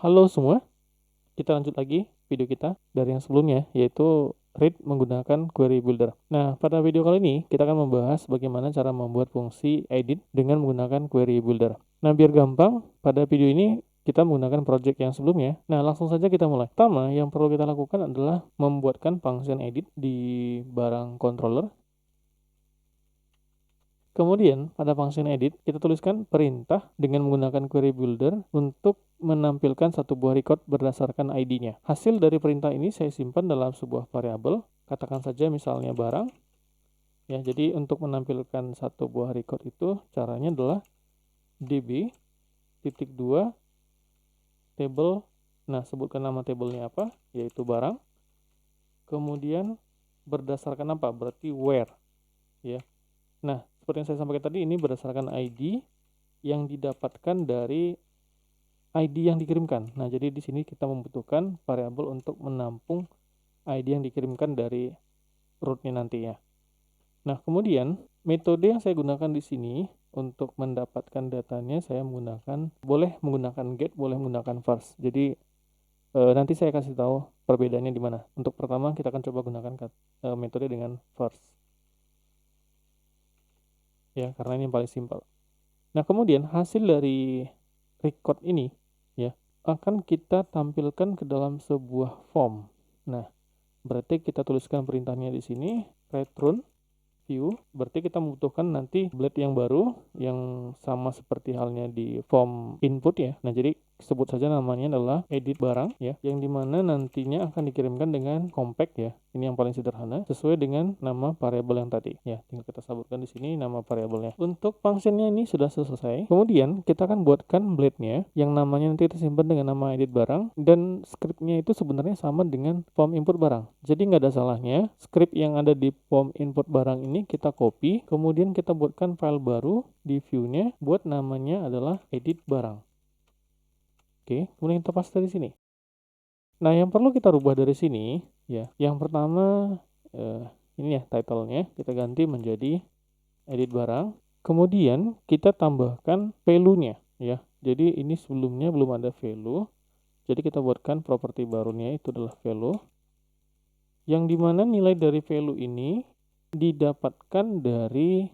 Halo semua, kita lanjut lagi video kita dari yang sebelumnya, yaitu read menggunakan query builder. Nah, pada video kali ini kita akan membahas bagaimana cara membuat fungsi edit dengan menggunakan query builder. Nah, biar gampang, pada video ini kita menggunakan project yang sebelumnya. Nah, langsung saja kita mulai. Pertama, yang perlu kita lakukan adalah membuatkan function edit di barang controller. Kemudian pada function edit kita tuliskan perintah dengan menggunakan query builder untuk menampilkan satu buah record berdasarkan ID-nya. Hasil dari perintah ini saya simpan dalam sebuah variabel, katakan saja misalnya barang. Ya, jadi untuk menampilkan satu buah record itu caranya adalah db titik 2 table. Nah, sebutkan nama tabelnya apa, yaitu barang. Kemudian berdasarkan apa? Berarti where, ya. Nah, seperti yang saya sampaikan tadi, ini berdasarkan ID yang didapatkan dari ID yang dikirimkan. Nah, jadi di sini kita membutuhkan variabel untuk menampung ID yang dikirimkan dari rootnya nantinya. Nah, kemudian metode yang saya gunakan di sini untuk mendapatkan datanya saya boleh menggunakan get, boleh menggunakan first. Jadi nanti saya kasih tahu perbedaannya di mana. Untuk pertama kita akan coba gunakan metode dengan first. Ya, karena ini yang paling simpel. Nah, kemudian hasil dari record ini ya akan kita tampilkan ke dalam sebuah form. Nah, berarti kita tuliskan perintahnya di sini, return view, berarti kita membutuhkan nanti blade yang baru yang sama seperti halnya di form input ya. Nah, jadi sebut saja namanya adalah edit barang ya, yang dimana nantinya akan dikirimkan dengan compact ya. Ini yang paling sederhana sesuai dengan nama variabel yang tadi ya. Tinggal kita sebutkan di sini nama variabelnya. Untuk functionnya ini sudah selesai. Kemudian kita akan buatkan blade-nya yang namanya nanti kita simpan dengan nama edit barang, dan scriptnya itu sebenarnya sama dengan form input barang. Jadi nggak ada salahnya script yang ada di form input barang ini kita copy, kemudian kita buatkan file baru di view-nya, buat namanya adalah edit barang. Oke, kemudian kita paste di sini. Nah, yang perlu kita rubah dari sini ya, yang pertama ini ya title-nya kita ganti menjadi edit barang. Kemudian kita tambahkan value-nya ya. Jadi ini sebelumnya belum ada value. Jadi kita buatkan properti barunya itu adalah value. Yang dimana nilai dari value ini didapatkan dari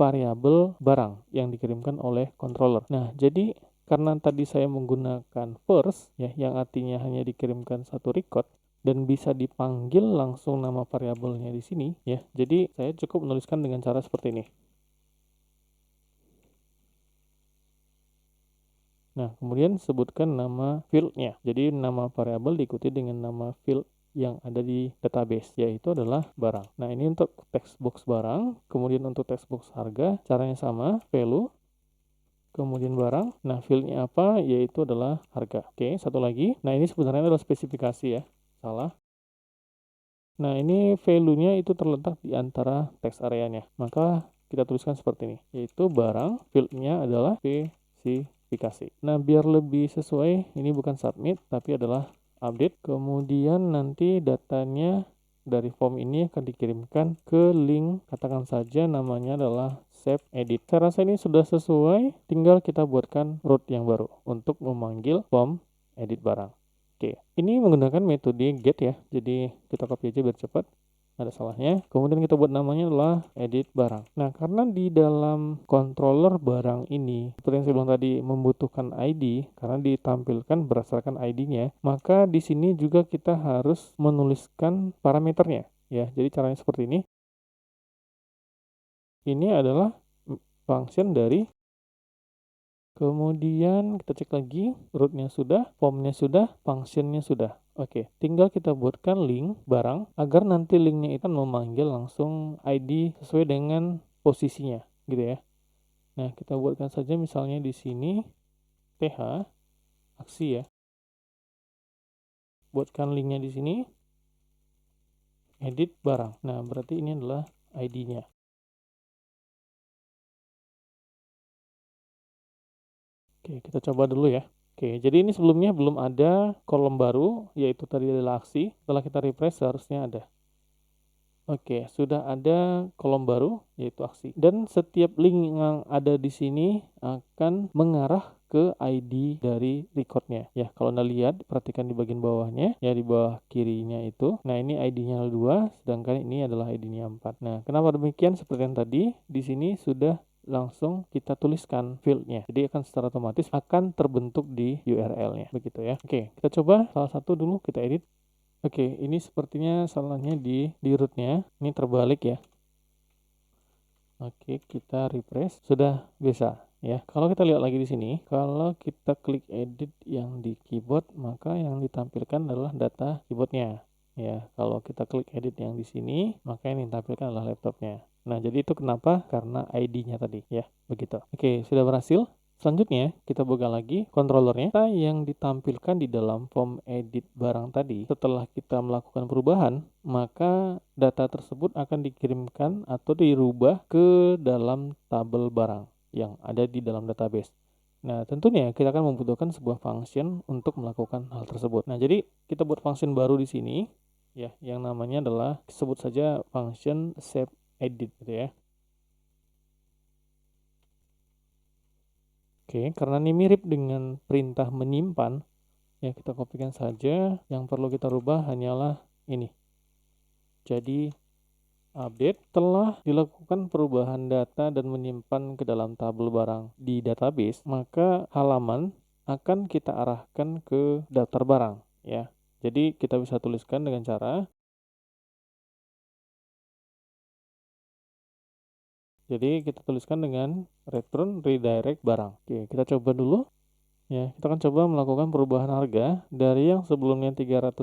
variabel barang yang dikirimkan oleh controller. Nah, jadi karena tadi saya menggunakan first ya, yang artinya hanya dikirimkan satu record dan bisa dipanggil langsung nama variabelnya di sini ya. Jadi saya cukup menuliskan dengan cara seperti ini. Nah, kemudian sebutkan nama field-nya. Jadi nama variabel diikuti dengan nama field yang ada di database, yaitu adalah barang. Nah, ini untuk text box barang. Kemudian untuk text box harga, caranya sama, value. Kemudian barang, nah fieldnya apa, yaitu adalah harga. Oke, satu lagi, nah ini sebenarnya adalah spesifikasi ya, salah. Nah, ini value-nya itu terletak di antara text area-nya, maka kita tuliskan seperti ini, yaitu barang, field-nya adalah spesifikasi. Nah, biar lebih sesuai, ini bukan submit, tapi adalah update. Kemudian nanti datanya dari form ini akan dikirimkan ke link, katakan saja namanya adalah save edit. Saya rasa ini sudah sesuai, tinggal kita buatkan root yang baru untuk memanggil form edit barang. Oke, ini menggunakan metode get ya, jadi kita copy aja biar cepat, ada salahnya. Kemudian kita buat namanya adalah edit barang. Nah, karena di dalam controller barang ini seperti yang saya bilang tadi membutuhkan ID karena ditampilkan berdasarkan ID-nya, maka di sini juga kita harus menuliskan parameternya ya. Jadi caranya seperti ini. Ini adalah function dari, kemudian kita cek lagi, rootnya sudah, formnya sudah, functionnya sudah. Oke, tinggal kita buatkan link barang agar nanti linknya itu memanggil langsung ID sesuai dengan posisinya, gitu ya. Nah, kita buatkan saja misalnya di sini th aksi ya. Buatkan linknya di sini edit barang. Nah, berarti ini adalah ID-nya. Oke, kita coba dulu ya. Oke, jadi ini sebelumnya belum ada kolom baru, yaitu tadi adalah aksi. Setelah kita refresh seharusnya ada. Oke, sudah ada kolom baru yaitu aksi. Dan setiap link yang ada di sini akan mengarah ke ID dari recordnya. Ya, kalau Anda lihat, perhatikan di bagian bawahnya, ya di bawah kirinya itu. Nah, ini ID-nya 2, sedangkan ini adalah ID-nya 4. Nah, kenapa demikian? Seperti yang tadi, di sini sudah langsung kita tuliskan fieldnya. Jadi akan secara otomatis akan terbentuk di URL-nya. Begitu ya. Oke, kita coba salah satu dulu kita edit. Oke, ini sepertinya salahnya di rootnya. Ini terbalik ya. Oke, kita refresh. Sudah bisa ya. Kalau kita lihat lagi di sini, kalau kita klik edit yang di keyboard, maka yang ditampilkan adalah data keyboardnya. Ya, kalau kita klik edit yang di sini, maka yang ditampilkan adalah laptopnya. Nah, jadi itu kenapa? Karena ID-nya tadi ya. Begitu. Oke, sudah berhasil. Selanjutnya, kita buka lagi controllernya. Data yang ditampilkan di dalam form edit barang tadi, setelah kita melakukan perubahan, maka data tersebut akan dikirimkan atau dirubah ke dalam tabel barang yang ada di dalam database. Nah, tentunya kita akan membutuhkan sebuah function untuk melakukan hal tersebut. Nah, jadi kita buat function baru di sini, ya, yang namanya adalah sebut saja function save edit gitu ya. Oke, karena ini mirip dengan perintah menyimpan, ya kita kopikan saja. Yang perlu kita rubah hanyalah ini. Jadi update telah dilakukan perubahan data dan menyimpan ke dalam tabel barang di database, maka halaman akan kita arahkan ke daftar barang ya. Jadi kita bisa tuliskan dengan cara kita tuliskan dengan return redirect barang. Oke, kita coba dulu. Ya, kita akan coba melakukan perubahan harga dari yang sebelumnya 300.000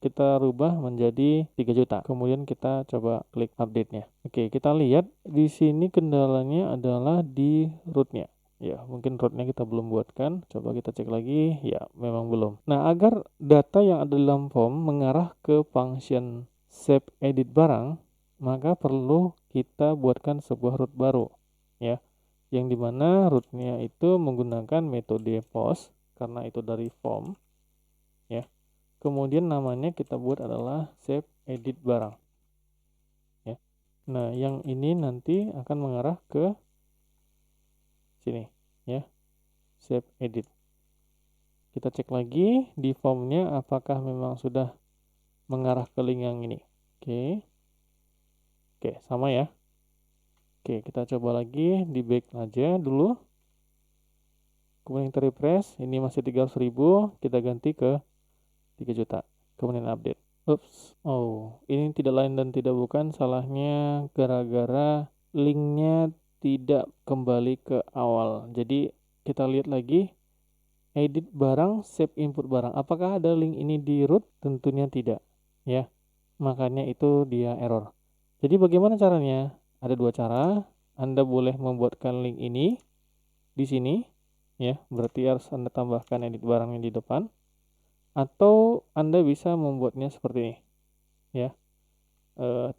kita rubah menjadi 3 juta. Kemudian kita coba klik update-nya. Oke, kita lihat di sini kendalanya adalah di root-nya. Ya, mungkin root-nya kita belum buatkan. Coba kita cek lagi. Ya, memang belum. Nah, agar data yang ada dalam form mengarah ke function save edit barang, maka perlu kita buatkan sebuah root baru. Ya, yang dimana rootnya itu menggunakan metode post karena itu dari form ya. Kemudian namanya kita buat adalah save edit barang ya. Nah, yang ini nanti akan mengarah ke sini ya, save edit. Kita cek lagi di formnya apakah memang sudah mengarah ke link yang ini. Oke, sama ya. Oke, kita coba lagi di back aja dulu. Kemudian kita refresh, ini masih 300.000, kita ganti ke 3 juta. Kemudian update. Ups, oh, ini tidak lain dan tidak bukan salahnya gara-gara linknya tidak kembali ke awal. Jadi kita lihat lagi, edit barang, save input barang. Apakah ada link ini di root? Tentunya tidak, ya. Makanya itu dia error. Jadi bagaimana caranya? Ada dua cara. Anda boleh membuatkan link ini di sini, ya. Berarti harus Anda tambahkan edit barangnya di depan. Atau Anda bisa membuatnya seperti ini, ya.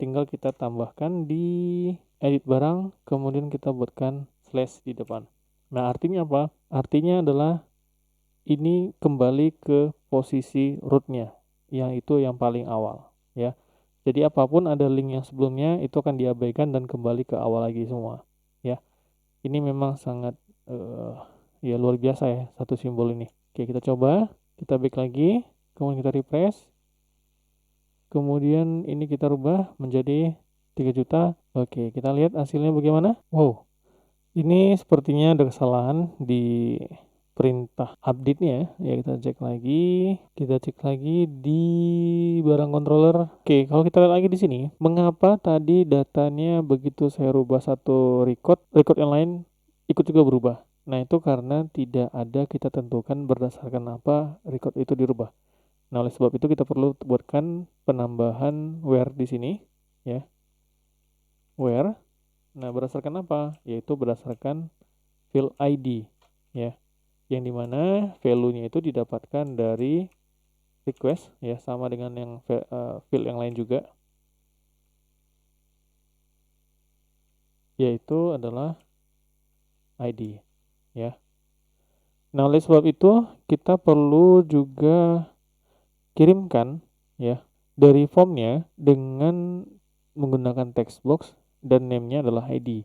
Tinggal kita tambahkan di edit barang, kemudian kita buatkan slash di depan. Nah, artinya apa? Artinya adalah ini kembali ke posisi rootnya, yang itu yang paling awal, ya. Jadi apapun ada link yang sebelumnya itu akan diabaikan dan kembali ke awal lagi semua, ya. Ini memang sangat ya luar biasa ya satu simbol ini. Oke, kita coba, kita back lagi, kemudian kita refresh. Kemudian ini kita rubah menjadi 3 juta. Oke, kita lihat hasilnya bagaimana. Wow, ini sepertinya ada kesalahan di perintah update-nya ya. Kita cek lagi. Kita cek lagi di barang controller. Oke, kalau kita lihat lagi di sini, mengapa tadi datanya begitu saya rubah satu record yang lain ikut juga berubah. Nah, itu karena tidak ada kita tentukan berdasarkan apa record itu dirubah. Nah, oleh sebab itu kita perlu buatkan penambahan where di sini, ya. Where. Nah, berdasarkan apa? Yaitu berdasarkan field ID, ya. Yang dimana value-nya itu didapatkan dari request, ya, sama dengan yang field yang lain juga, yaitu adalah ID, ya. Nah, oleh sebab itu kita perlu juga kirimkan ya dari formnya dengan menggunakan text box dan name-nya adalah ID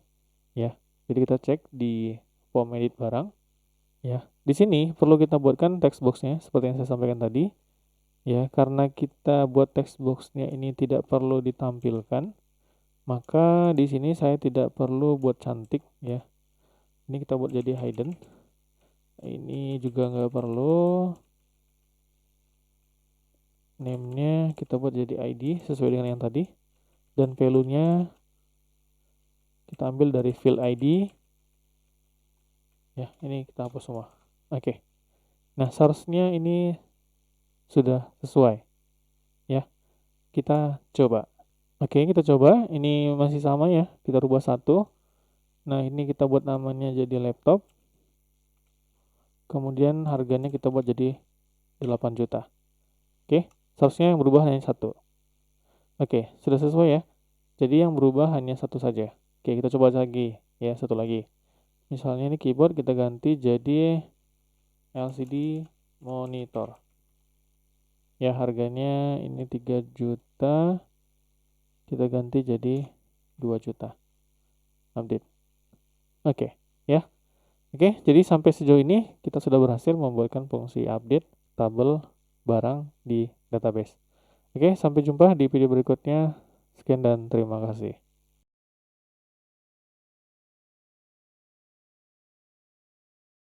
ya. Jadi kita cek di form edit barang ya. Di sini perlu kita buatkan text box-nya seperti yang saya sampaikan tadi ya. Karena kita buat text box-nya ini tidak perlu ditampilkan, maka di sini saya tidak perlu buat cantik ya. Ini kita buat jadi hidden. Ini juga nggak perlu. Name-nya kita buat jadi ID sesuai dengan yang tadi. Dan value-nya kita ambil dari field ID. Ya, ini kita hapus semua. Oke. Nah, source-nya ini sudah sesuai. Ya, kita coba. Oke, kita coba. Ini masih sama ya. Kita rubah satu. Nah, ini kita buat namanya jadi laptop. Kemudian harganya kita buat jadi 8 juta. Oke, source-nya yang berubah hanya satu. Oke, sudah sesuai ya. Jadi yang berubah hanya satu saja. Oke, kita coba lagi ya, satu lagi. Misalnya ini keyboard kita ganti jadi LCD monitor. Ya, harganya ini 3 juta. Kita ganti jadi 2 juta. Update. Oke, ya. Oke, jadi sampai sejauh ini kita sudah berhasil membuatkan fungsi update tabel barang di database. Oke, sampai jumpa di video berikutnya. Sekian dan terima kasih.